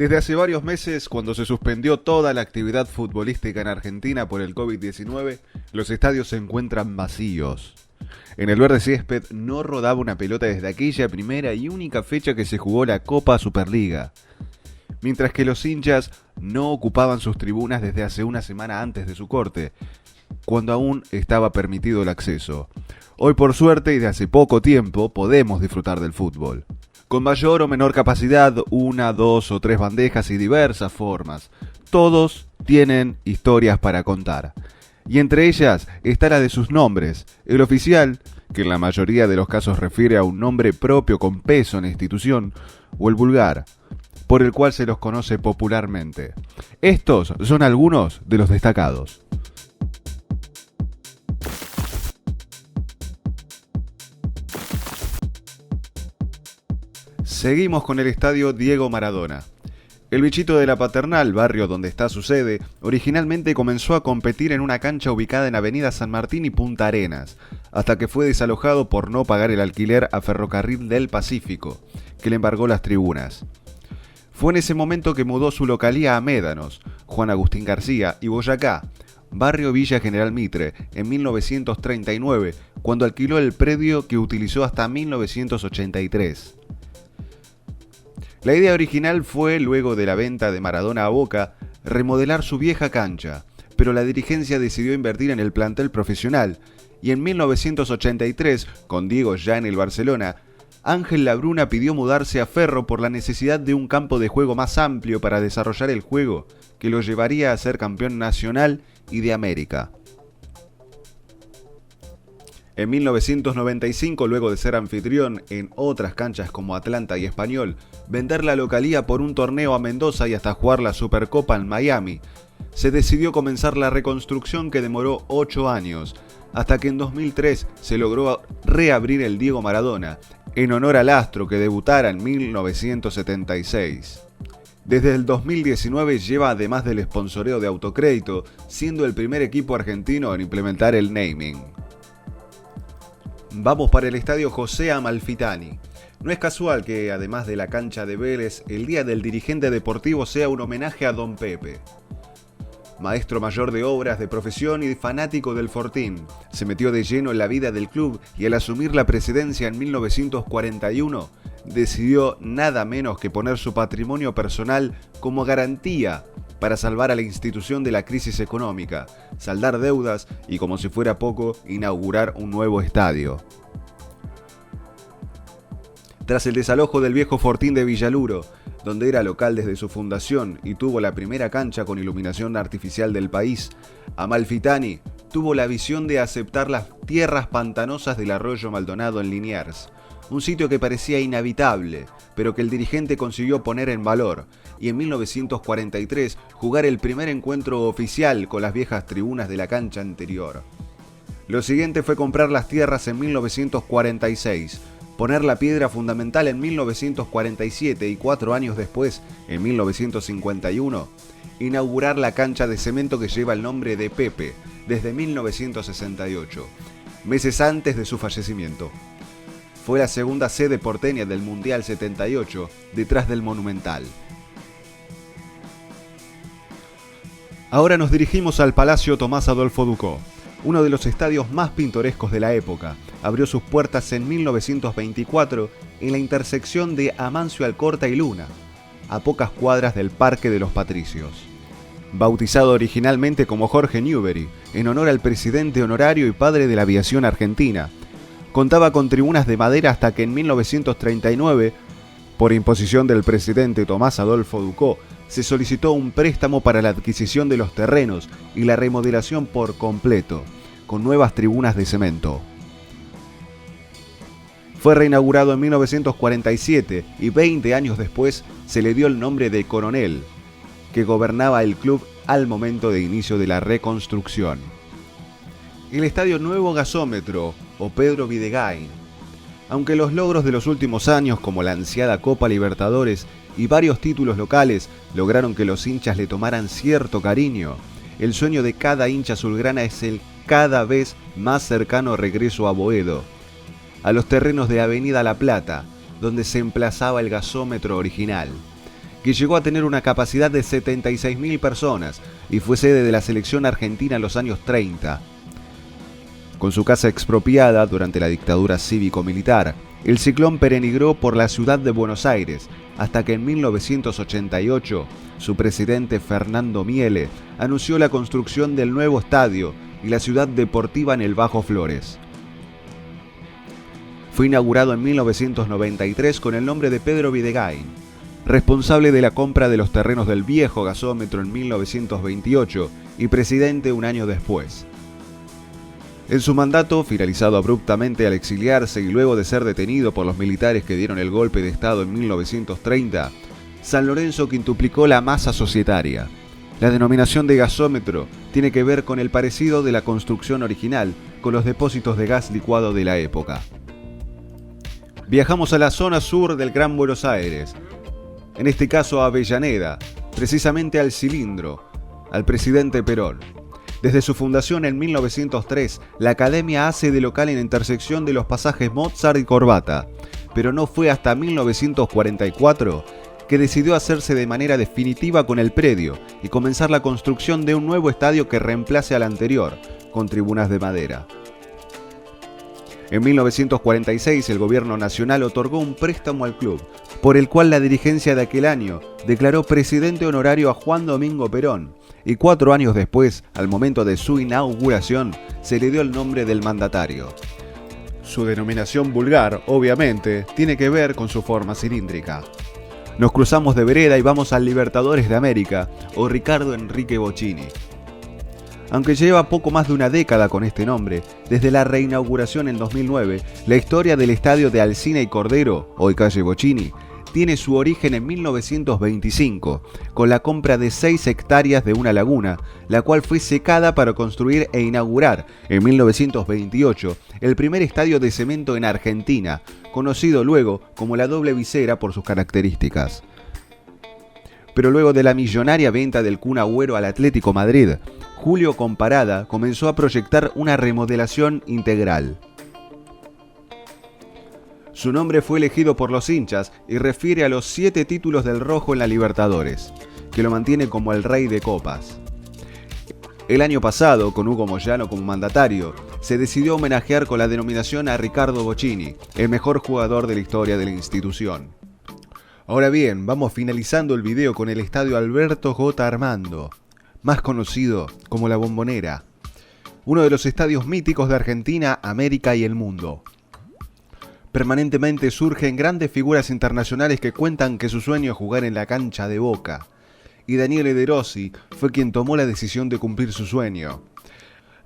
Desde hace varios meses, cuando se suspendió toda la actividad futbolística en Argentina por el COVID-19, los estadios se encuentran vacíos. En el verde césped no rodaba una pelota desde aquella primera y única fecha que se jugó la Copa Superliga, mientras que los hinchas no ocupaban sus tribunas desde hace una semana antes de su corte, cuando aún estaba permitido el acceso. Hoy, por suerte y de hace poco tiempo, podemos disfrutar del fútbol. Con mayor o menor capacidad, una, dos o tres bandejas y diversas formas. Todos tienen historias para contar. Y entre ellas está la de sus nombres. El oficial, que en la mayoría de los casos refiere a un nombre propio con peso en la institución, o el vulgar, por el cual se los conoce popularmente. Estos son algunos de los destacados. Seguimos con el estadio Diego Maradona. El Bichito de la Paternal, barrio donde está su sede, originalmente comenzó a competir en una cancha ubicada en Avenida San Martín y Punta Arenas, hasta que fue desalojado por no pagar el alquiler a Ferrocarril del Pacífico, que le embargó las tribunas. Fue en ese momento que mudó su localía a Médanos, Juan Agustín García y Boyacá, barrio Villa General Mitre, en 1939, cuando alquiló el predio que utilizó hasta 1983. La idea original fue, luego de la venta de Maradona a Boca, remodelar su vieja cancha, pero la dirigencia decidió invertir en el plantel profesional, y en 1983, con Diego ya en el Barcelona, Ángel Labruna pidió mudarse a Ferro por la necesidad de un campo de juego más amplio para desarrollar el juego, que lo llevaría a ser campeón nacional y de América. En 1995, luego de ser anfitrión en otras canchas como Atlanta y Español, vender la localía por un torneo a Mendoza y hasta jugar la Supercopa en Miami, se decidió comenzar la reconstrucción que demoró 8 años, hasta que en 2003 se logró reabrir el Diego Maradona, en honor al astro que debutara en 1976. Desde el 2019 lleva, además del sponsoreo de Autocrédito, siendo el primer equipo argentino en implementar el naming. Vamos para el estadio José Amalfitani. No es casual que, además de la cancha de Vélez, el Día del Dirigente Deportivo sea un homenaje a Don Pepe. Maestro mayor de obras de profesión y fanático del Fortín, se metió de lleno en la vida del club y al asumir la presidencia en 1941, decidió nada menos que poner su patrimonio personal como garantía para salvar a la institución de la crisis económica, saldar deudas y, como si fuera poco, inaugurar un nuevo estadio. Tras el desalojo del viejo Fortín de Villaluro, donde era local desde su fundación y tuvo la primera cancha con iluminación artificial del país, Amalfitani tuvo la visión de aceptar las tierras pantanosas del arroyo Maldonado en Liniers, un sitio que parecía inhabitable, pero que el dirigente consiguió poner en valor, y en 1943 jugar el primer encuentro oficial con las viejas tribunas de la cancha anterior. Lo siguiente fue comprar las tierras en 1946, poner la piedra fundamental en 1947 y 4 años después, en 1951, inaugurar la cancha de cemento que lleva el nombre de Pepe desde 1968, meses antes de su fallecimiento. Fue la segunda sede porteña del Mundial 78, detrás del Monumental. Ahora nos dirigimos al Palacio Tomás Adolfo Ducó, uno de los estadios más pintorescos de la época. Abrió sus puertas en 1924 en la intersección de Amancio Alcorta y Luna, a pocas cuadras del Parque de los Patricios. Bautizado originalmente como Jorge Newbery, en honor al presidente honorario y padre de la aviación argentina, contaba con tribunas de madera hasta que en 1939, por imposición del presidente Tomás Adolfo Ducó, se solicitó un préstamo para la adquisición de los terrenos y la remodelación por completo, con nuevas tribunas de cemento. Fue reinaugurado en 1947 y 20 años después se le dio el nombre de Coronel, que gobernaba el club al momento de inicio de la reconstrucción. El Estadio Nuevo Gasómetro, o Pedro Videgain. Aunque los logros de los últimos años, como la ansiada Copa Libertadores y varios títulos locales, lograron que los hinchas le tomaran cierto cariño, el sueño de cada hincha azulgrana es el cada vez más cercano regreso a Boedo, a los terrenos de Avenida La Plata, donde se emplazaba el gasómetro original. que llegó a tener una capacidad de 76.000 personas y fue sede de la selección argentina en los años 30. Con su casa expropiada durante la dictadura cívico-militar, el Ciclón peregró por la ciudad de Buenos Aires hasta que en 1988 su presidente Fernando Miele anunció la construcción del nuevo estadio y la ciudad deportiva en el Bajo Flores. Fue inaugurado en 1993 con el nombre de Pedro Videgain, responsable de la compra de los terrenos del viejo gasómetro en 1928 y presidente un año después. En su mandato, finalizado abruptamente al exiliarse y luego de ser detenido por los militares que dieron el golpe de Estado en 1930, San Lorenzo quintuplicó la masa societaria. La denominación de gasómetro tiene que ver con el parecido de la construcción original con los depósitos de gas licuado de la época. Viajamos a la zona sur del Gran Buenos Aires, en este caso a Avellaneda, precisamente al Cilindro, al presidente Perón. Desde su fundación en 1903, la academia hace de local en la intersección de los pasajes Mozart y Corbata, pero no fue hasta 1944 que decidió hacerse de manera definitiva con el predio y comenzar la construcción de un nuevo estadio que reemplace al anterior, con tribunas de madera. En 1946 el gobierno nacional otorgó un préstamo al club, por el cual la dirigencia de aquel año declaró presidente honorario a Juan Domingo Perón, y 4 años después, al momento de su inauguración, se le dio el nombre del mandatario. Su denominación vulgar, obviamente, tiene que ver con su forma cilíndrica. Nos cruzamos de vereda y vamos al Libertadores de América, o Ricardo Enrique Bocchini. Aunque lleva poco más de una década con este nombre, desde la reinauguración en 2009, la historia del estadio de Alsina y Cordero, hoy calle Bocchini, tiene su origen en 1925, con la compra de 6 hectáreas de una laguna, la cual fue secada para construir e inaugurar en 1928 el primer estadio de cemento en Argentina, conocido luego como la Doble Visera por sus características. Pero luego de la millonaria venta del Kun Agüero al Atlético Madrid, Julio Comparada comenzó a proyectar una remodelación integral. Su nombre fue elegido por los hinchas y refiere a los 7 títulos del Rojo en la Libertadores, que lo mantiene como el rey de copas. El año pasado, con Hugo Moyano como mandatario, se decidió homenajear con la denominación a Ricardo Bocchini, el mejor jugador de la historia de la institución. Ahora bien, vamos finalizando el video con el estadio Alberto J. Armando, más conocido como La Bombonera, uno de los estadios míticos de Argentina, América y el mundo. Permanentemente surgen grandes figuras internacionales que cuentan que su sueño es jugar en la cancha de Boca, y Daniele De Rossi fue quien tomó la decisión de cumplir su sueño.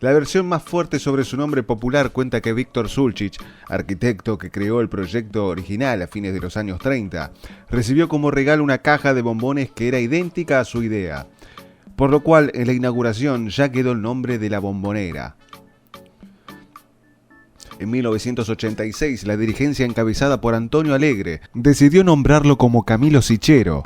La versión más fuerte sobre su nombre popular cuenta que Víctor Sulcic, arquitecto que creó el proyecto original a fines de los años 30, recibió como regalo una caja de bombones que era idéntica a su idea, por lo cual en la inauguración ya quedó el nombre de La Bombonera. En 1986, la dirigencia encabezada por Antonio Alegre decidió nombrarlo como Camilo Sichero,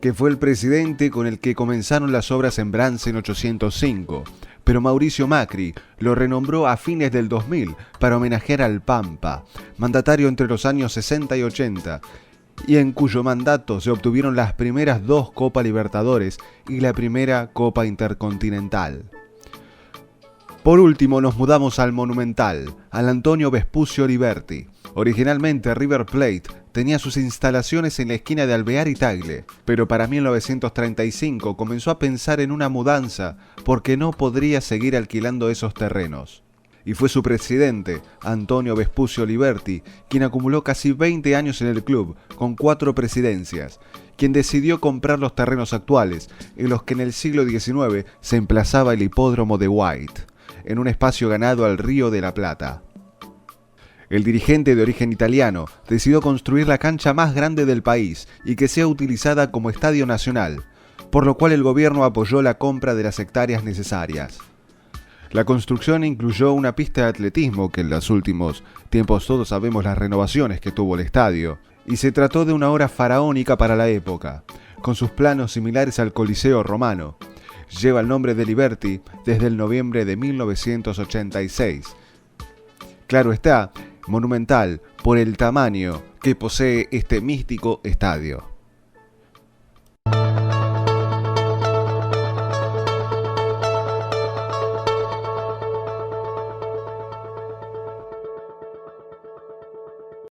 que fue el presidente con el que comenzaron las obras en Bransen 805, pero Mauricio Macri lo renombró a fines del 2000 para homenajear al Pampa, mandatario entre los años 60 y 80, y en cuyo mandato se obtuvieron las primeras 2 Copa Libertadores y la primera Copa Intercontinental. Por último nos mudamos al Monumental, al Antonio Vespucio Liberti. Originalmente River Plate tenía sus instalaciones en la esquina de Alvear y Tagle, pero para 1935 comenzó a pensar en una mudanza porque no podría seguir alquilando esos terrenos. Y fue su presidente, Antonio Vespucio Liberti, quien acumuló casi 20 años en el club, con 4 presidencias, quien decidió comprar los terrenos actuales, en los que en el siglo XIX se emplazaba el hipódromo de White, en un espacio ganado al Río de la Plata. El dirigente de origen italiano decidió construir la cancha más grande del país y que sea utilizada como estadio nacional, por lo cual el gobierno apoyó la compra de las hectáreas necesarias. La construcción incluyó una pista de atletismo, que en los últimos tiempos todos sabemos las renovaciones que tuvo el estadio, y se trató de una obra faraónica para la época, con sus planos similares al Coliseo romano. Lleva el nombre de Liberti desde el noviembre de 1986. Claro está, monumental por el tamaño que posee este místico estadio.